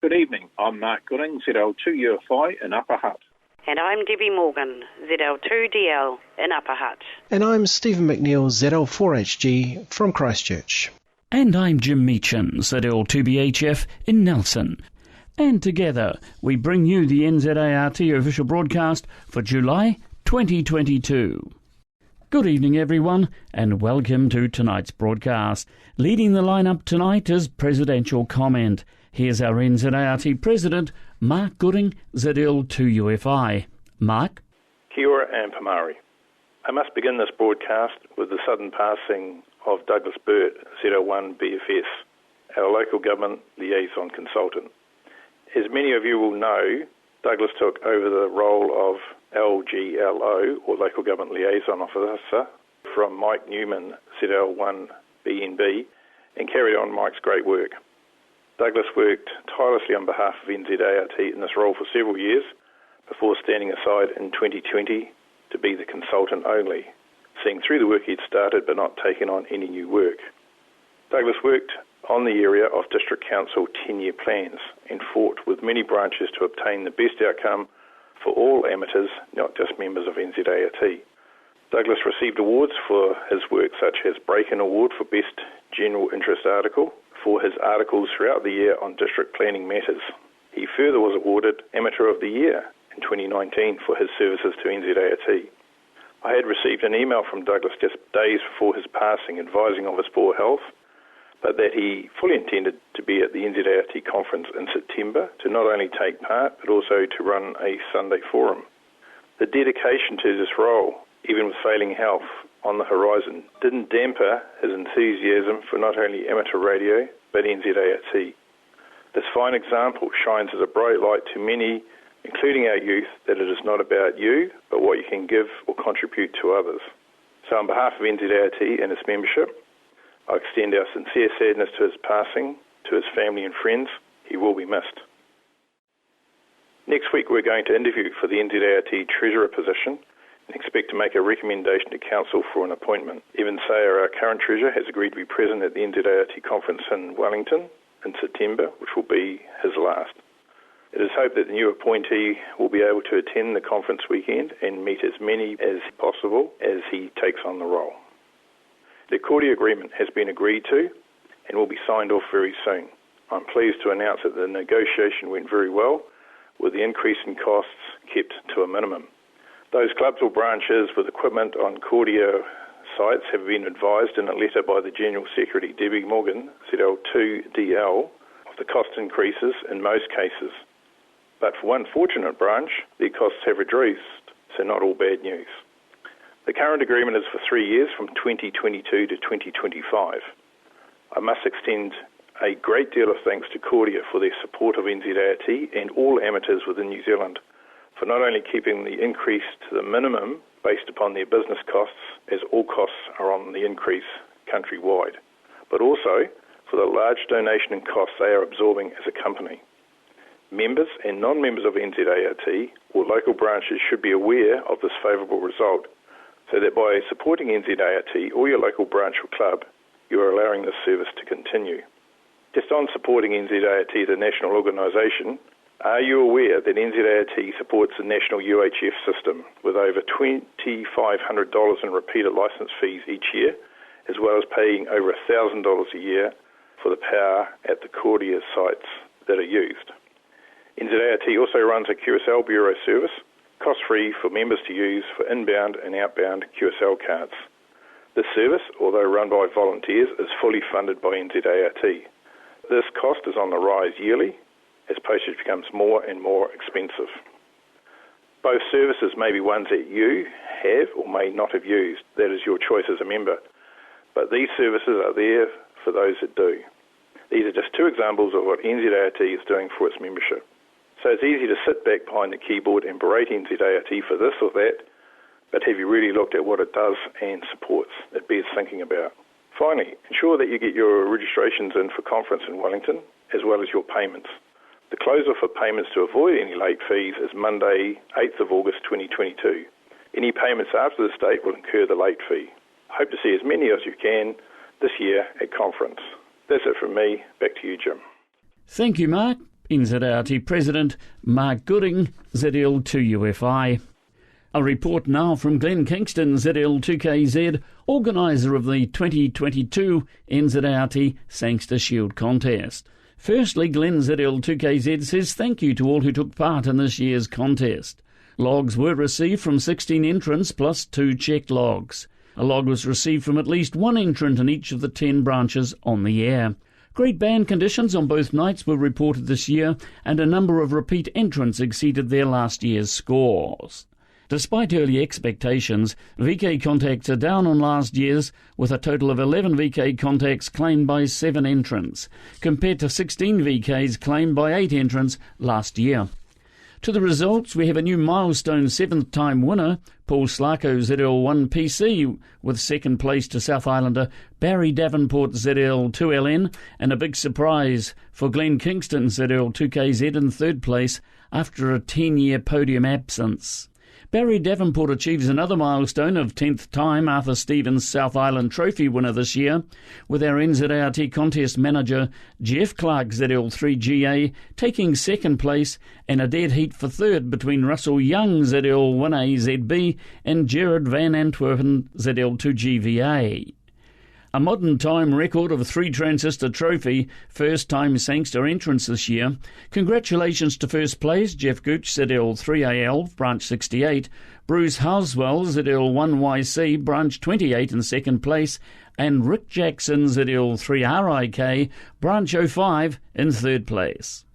Good evening. I'm Mark Gooding, ZL2UFI in Upper Hutt. And I'm Debbie Morgan, ZL2DL in Upper Hutt. And I'm Stephen McNeill, ZL4HG from Christchurch. And I'm Jim Meacham, ZL2BHF in Nelson. And together we bring you the NZART official broadcast for July 2022. Good evening everyone and welcome to tonight's broadcast. Leading the lineup tonight is Presidential Comment. Here's our NZART President, Mark Gooding, ZL2UFI. Mark? Kia ora and Pamari. I must begin this broadcast with the sudden passing of Douglas Burt, ZL1BFS, our local government liaison consultant. As many of you will know, Douglas took over the role of LGLO, or Local Government Liaison Officer, from Mike Newman, ZL1BNB, and carried on Mike's great work. Douglas worked tirelessly on behalf of NZART in this role for several years before standing aside in 2020 to be the consultant only, seeing through the work he'd started but not taking on any new work. Douglas worked on the area of District Council 10-year plans and fought with many branches to obtain the best outcome for all amateurs, not just members of NZART. Douglas received awards for his work such as Break-In Award for Best General Interest Article for his articles throughout the year on district planning matters. He further was awarded Amateur of the Year in 2019 for his services to NZART. I had received an email from Douglas just days before his passing advising of his poor health, but that he fully intended to be at the NZART conference in September to not only take part, but also to run a Sunday forum. The dedication to this role, even with failing health on the horizon, didn't damper his enthusiasm for not only amateur radio, but NZART. This fine example shines as a bright light to many, including our youth, that it is not about you, but what you can give or contribute to others. So on behalf of NZART and its membership, I extend our sincere sadness to his passing, to his family and friends. He will be missed. Next week we're going to interview for the NZART Treasurer position and expect to make a recommendation to Council for an appointment. Evan Sayer, our current Treasurer, has agreed to be present at the NZART conference in Wellington in September, which will be his last. It is hoped that the new appointee will be able to attend the conference weekend and meet as many as possible as he takes on the role. The Accordia agreement has been agreed to and will be signed off very soon. I'm pleased to announce that the negotiation went very well, with the increase in costs kept to a minimum. Those clubs or branches with equipment on Accordia sites have been advised in a letter by the General Secretary, Debbie Morgan, ZL2DL, of the cost increases in most cases. But for one fortunate branch, the costs have reduced, so not all bad news. The current agreement is for 3 years, from 2022 to 2025. I must extend a great deal of thanks to Accordia for their support of NZART and all amateurs within New Zealand for not only keeping the increase to the minimum based upon their business costs, as all costs are on the increase countrywide, but also for the large donation and costs they are absorbing as a company. Members and non-members of NZART or local branches should be aware of this favourable result, so that by supporting NZART or your local branch or club, you are allowing this service to continue. Just on supporting NZART as a national organisation, are you aware that NZART supports the national UHF system with over $2,500 in repeated licence fees each year, as well as paying over $1,000 a year for the power at the Accordia sites that are used? NZART also runs a QSL Bureau service, cost-free for members to use for inbound and outbound QSL cards. This service, although run by volunteers, is fully funded by NZART. This cost is on the rise yearly as postage becomes more and more expensive. Both services may be ones that you have or may not have used. That is your choice as a member. But these services are there for those that do. These are just two examples of what NZART is doing for its membership. So it's easy to sit back behind the keyboard and berate NZART for this or that, but have you really looked at what it does and supports? It bears thinking about. Finally, ensure that you get your registrations in for conference in Wellington, as well as your payments. The close-off for payments to avoid any late fees is Monday, 8th of August 2022. Any payments after this date will incur the late fee. I hope to see as many as you can this year at conference. That's it from me. Back to you, Jim. Thank you, Mark. NZART President Mark Gooding, ZL2UFI. A report now from Glen Kingston, ZL2KZ, organiser of the 2022 NZART Sangster Shield contest. Firstly, Glen ZL2KZ says thank you to all who took part in this year's contest. Logs were received from 16 entrants plus 2 checked logs. A log was received from at least one entrant in each of the 10 branches on the air. Great band conditions on both nights were reported this year, and a number of repeat entrants exceeded their last year's scores. Despite early expectations, VK contacts are down on last year's, with a total of 11 VK contacts claimed by 7 entrants, compared to 16 VKs claimed by 8 entrants last year. To the results, we have a new milestone 7th-time winner, Paul Slako ZL1PC, with second place to South Islander Barry Davenport ZL2LN, and a big surprise for Glen Kingston ZL2KZ in third place after a 10-year podium absence. Barry Davenport achieves another milestone of 10th time Arthur Stevens South Island Trophy winner this year, with our NZART contest manager Jeff Clark ZL3GA taking second place, and a dead heat for third between Russell Young ZL1AZB and Gerard Van Antwerpen ZL2GVA. A modern time record of 3 transistor trophy, first time Sangster entrance this year. Congratulations to first place Jeff Gooch ZL3AL branch 68, Bruce Housewell ZL1YC branch 28 in second place, and Rick Jackson ZL3RIK branch 05 in third place.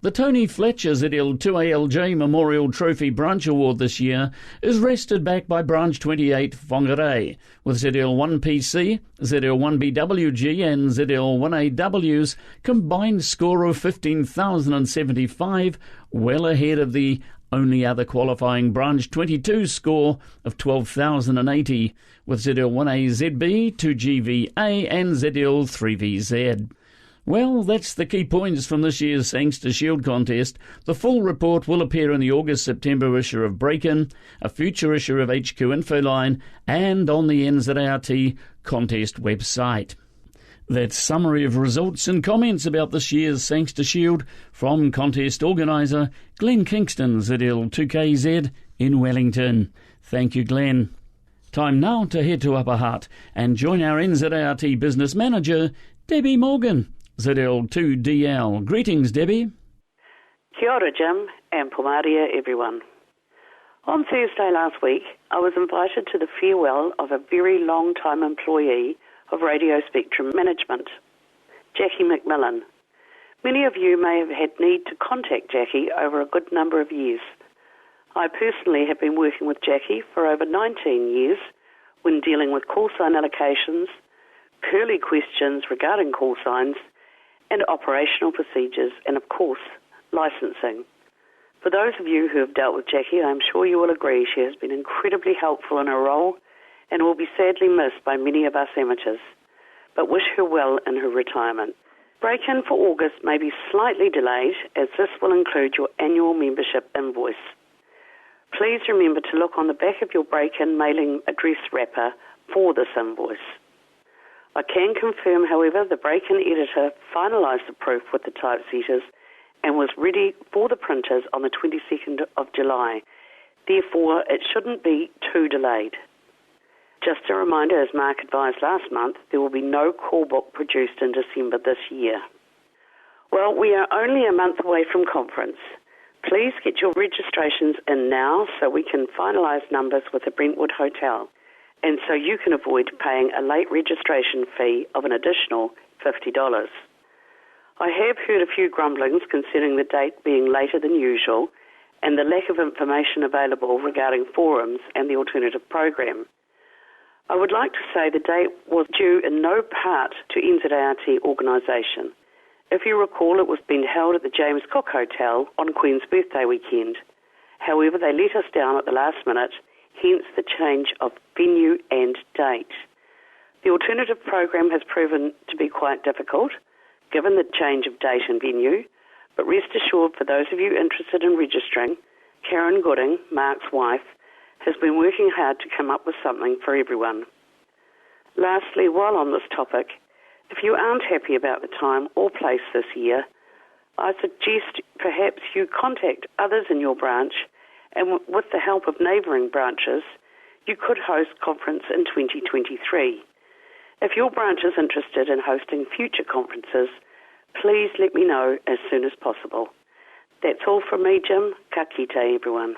The Tony Fletcher ZL2ALJ Memorial Trophy Branch Award this year is wrested back by Branch 28 Whangarei, with ZL1PC, ZL1BWG and ZL1AW's combined score of 15,075, well ahead of the only other qualifying Branch 22 score of 12,080, with ZL1AZB, 2GVA and ZL3VZ. Well, that's the key points from this year's Sangster Shield contest. The full report will appear in the August-September issue of Break-In, a future issue of HQ Infoline, and on the NZART contest website. That's summary of results and comments about this year's Sangster Shield from contest organiser Glen Kingston ZL2KZ in Wellington. Thank you, Glen. Time now to head to Upper Hutt and join our NZART business manager, Debby Morgan, ZL2DL. Greetings, Debby. Kia ora, Jim, and Pomaria, everyone. On Thursday last week, I was invited to the farewell of a very long-time employee of Radio Spectrum Management, Jackie McMillan. Many of you may have had need to contact Jackie over a good number of years. I personally have been working with Jackie for over 19 years when dealing with call sign allocations, curly questions regarding call signs, and operational procedures, and of course, licensing. For those of you who have dealt with Jackie, I'm sure you will agree she has been incredibly helpful in her role and will be sadly missed by many of us amateurs, but wish her well in her retirement. Break-in for August may be slightly delayed, as this will include your annual membership invoice. Please remember to look on the back of your break-in mailing address wrapper for this invoice. I can confirm, however, the break-in editor finalised the proof with the typesetters and was ready for the printers on the 22nd of July. Therefore, it shouldn't be too delayed. Just a reminder, as Mark advised last month, there will be no call book produced in December this year. Well, we are only a month away from conference. Please get your registrations in now so we can finalise numbers with the Brentwood Hotel, and so you can avoid paying a late registration fee of an additional $50. I have heard a few grumblings concerning the date being later than usual and the lack of information available regarding forums and the alternative program. I would like to say the date was due in no part to NZART organisation. If you recall, it was being held at the James Cook Hotel on Queen's birthday weekend. However, they let us down at the last minute, hence the change of venue and date. The alternative program has proven to be quite difficult, given the change of date and venue, but rest assured, for those of you interested in registering, Karen Gooding, Mark's wife, has been working hard to come up with something for everyone. Lastly, while on this topic, if you aren't happy about the time or place this year, I suggest perhaps you contact others in your branch, and with the help of neighbouring branches, you could host conference in 2023. If your branch is interested in hosting future conferences, please let me know as soon as possible. That's all from me, Jim. Ka kite, everyone.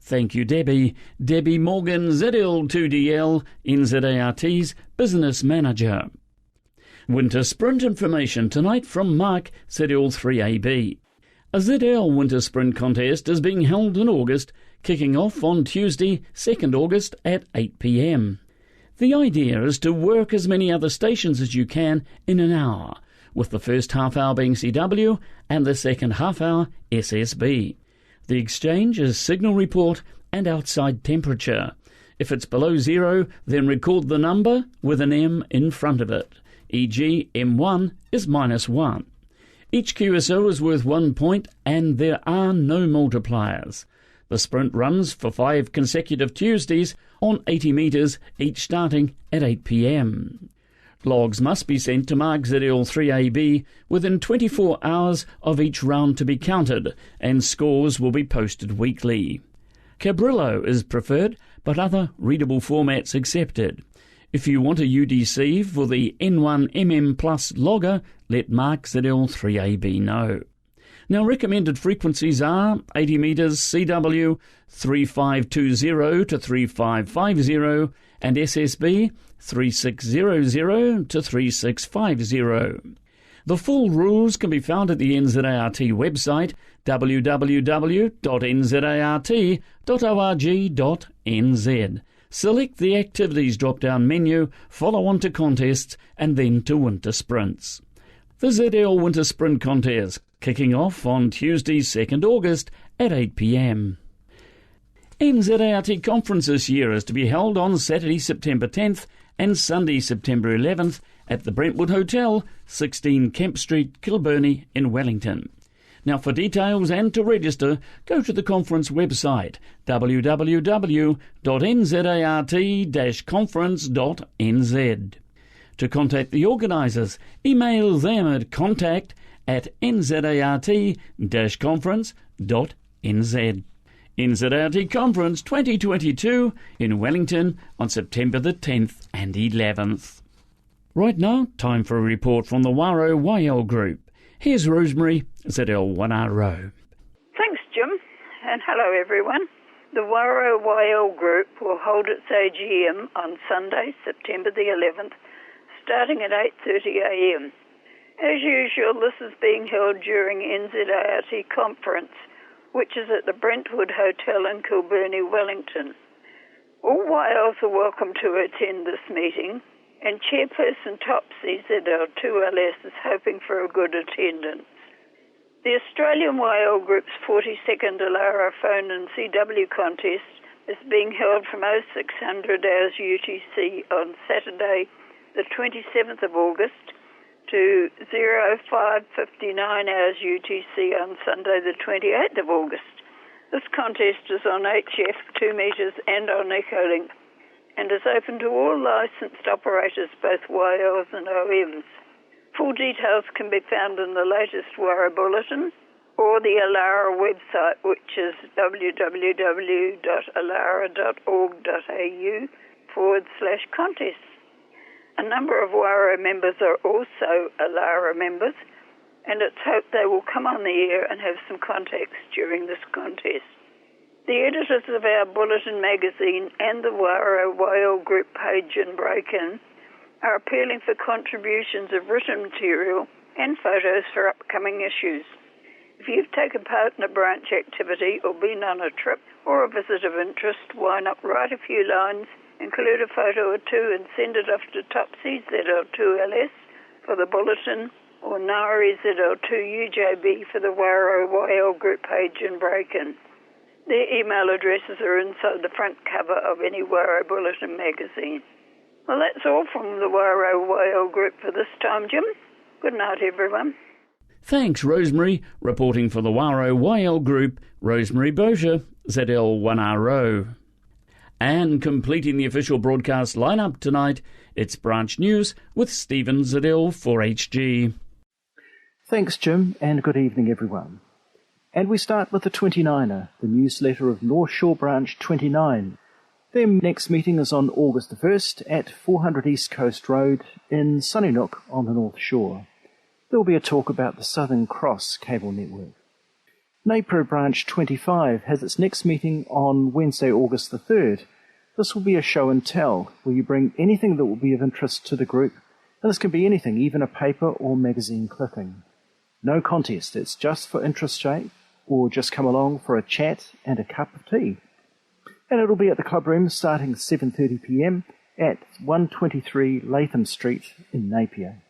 Thank you, Debbie. Debbie Morgan, ZL2DL, NZART's Business Manager. Winter Sprint information tonight from Mark, ZL3AB. A ZL Winter Sprint contest is being held in August, kicking off on Tuesday, 2nd August at 8 p.m. The idea is to work as many other stations as you can in an hour, with the first half hour being CW and the second half hour SSB. The exchange is signal report and outside temperature. If it's below zero, then record the number with an M in front of it, e.g. M1 is -1. Each QSO is worth 1 point and there are no multipliers. The sprint runs for 5 consecutive Tuesdays on 80 metres, each starting at 8 p.m. Logs must be sent to Mark ZL3AB within 24 hours of each round to be counted, and scores will be posted weekly. Cabrillo is preferred, but other readable formats accepted. If you want a UDC for the N1MM Plus logger, let Mark ZL3AB know. Now, recommended frequencies are 80 metres CW 3520 to 3550 and SSB 3600 to 3650. The full rules can be found at the NZART website www.nzart.org.nz. Select the Activities drop-down menu, follow on to Contests and then to Winter Sprints. The ZL Winter Sprint Contest, kicking off on Tuesday 2nd August at 8 p.m. NZART Conference this year is to be held on Saturday September 10th and Sunday September 11th at the Brentwood Hotel, 16 Kemp Street, Kilburnie in Wellington. Now, for details and to register, go to the conference website www.nzart-conference.nz. To contact the organisers, email them at contact@nzart-conference.nz. NZART Conference 2022 in Wellington on September the 10th and 11th. Right now, time for a report from the WARO YL Group. Here's Rosemary, ZL1RO. Thanks, Jim, and hello everyone. The WARO YL Group will hold its AGM on Sunday, September the 11th, starting at 8:30 a.m. As usual, this is being held during NZART Conference, which is at the Brentwood Hotel in Kilburnie, Wellington. All YLs are welcome to attend this meeting, and Chairperson Topsy ZL2LS is hoping for a good attendance. The Australian YL Group's 42nd Alara Phone and CW contest is being held from 0600 hours UTC on Saturday, the 27th of August, to 05:59 hours UTC on Sunday, the 28th of August. This contest is on HF 2 metres and on Echolink, and is open to all licensed operators, both YLs and OMs. Full details can be found in the latest WARO bulletin or the Alara website, which is www.alara.org.au/contests. A number of WARO members are also Alara members, and it's hoped they will come on the air and have some contacts during this contest. The editors of our bulletin magazine and the WARO YL Group page and break-in are appealing for contributions of written material and photos for upcoming issues. If you've taken part in a branch activity or been on a trip or a visit of interest, why not write a few lines, include a photo or two and send it off to Topsy ZL2LS for the bulletin or Nari ZL2UJB for the WARO YL Group page and break-in. Their email addresses are inside the front cover of any WARO bulletin magazine. Well, that's all from the WARO YL Group for this time, Jim. Good night, everyone. Thanks, Rosemary. Reporting for the WARO YL Group, Rosemary Boshier, ZL1RO. And completing the official broadcast lineup tonight, it's Branch News with Stephen ZL4HG. Thanks, Jim, and good evening, everyone. And we start with the 29er, the newsletter of North Shore Branch 29. Their next meeting is on August the 1st at 400 East Coast Road in Sunnynook on the North Shore. There will be a talk about the Southern Cross cable network. NAPRO Branch 25 has its next meeting on Wednesday, August the 3rd. This will be a show and tell, where you bring anything that will be of interest to the group, and this can be anything, even a paper or magazine clipping. No contest, it's just for interest's sake, or just come along for a chat and a cup of tea. And it'll be at the club room starting 7:30 p.m. at 123 Latham Street in Napier.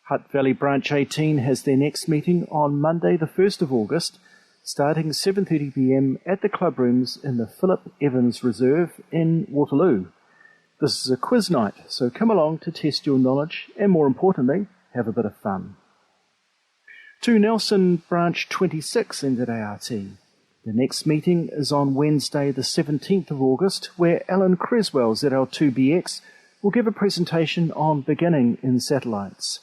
Hutt Valley Branch 18 has their next meeting on Monday the 1st of August, starting 7:30 p.m. at the club rooms in the Philip Evans Reserve in Waterloo. This is a quiz night, so come along to test your knowledge and, more importantly, have a bit of fun. To Nelson Branch 26 NZART. The next meeting is on Wednesday the 17th of August, where Alan Creswell, ZL2BX, will give a presentation on beginning in satellites.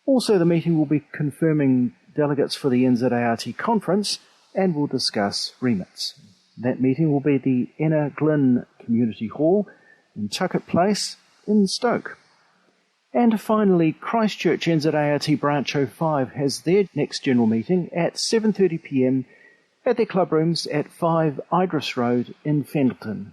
Also, the meeting will be confirming delegates for the NZART conference and will discuss remits. That meeting will be at the Enna Glyn Community Hall in Tuckett Place in Stoke. And finally, Christchurch NZART Branch 05 has their next general meeting at 7:30 p.m. at their club rooms at 5 Idris Road in Fendleton.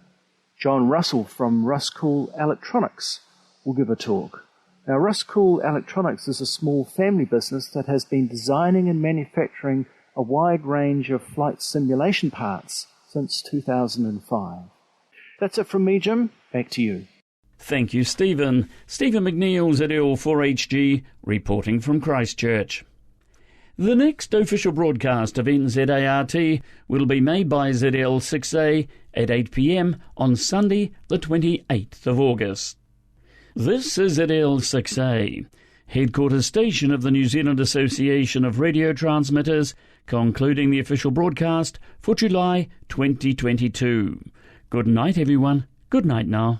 John Russell from Ruscool Electronics will give a talk. Now, Ruscool Electronics is a small family business that has been designing and manufacturing a wide range of flight simulation parts since 2005. That's it from me, Jim. Back to you. Thank you, Stephen. Stephen McNeill, ZL4HG, reporting from Christchurch. The next official broadcast of NZART will be made by ZL6A at 8 p.m. on Sunday, the 28th of August. This is ZL6A, headquarters station of the New Zealand Association of Radio Transmitters, concluding the official broadcast for July 2022. Good night, everyone. Good night now.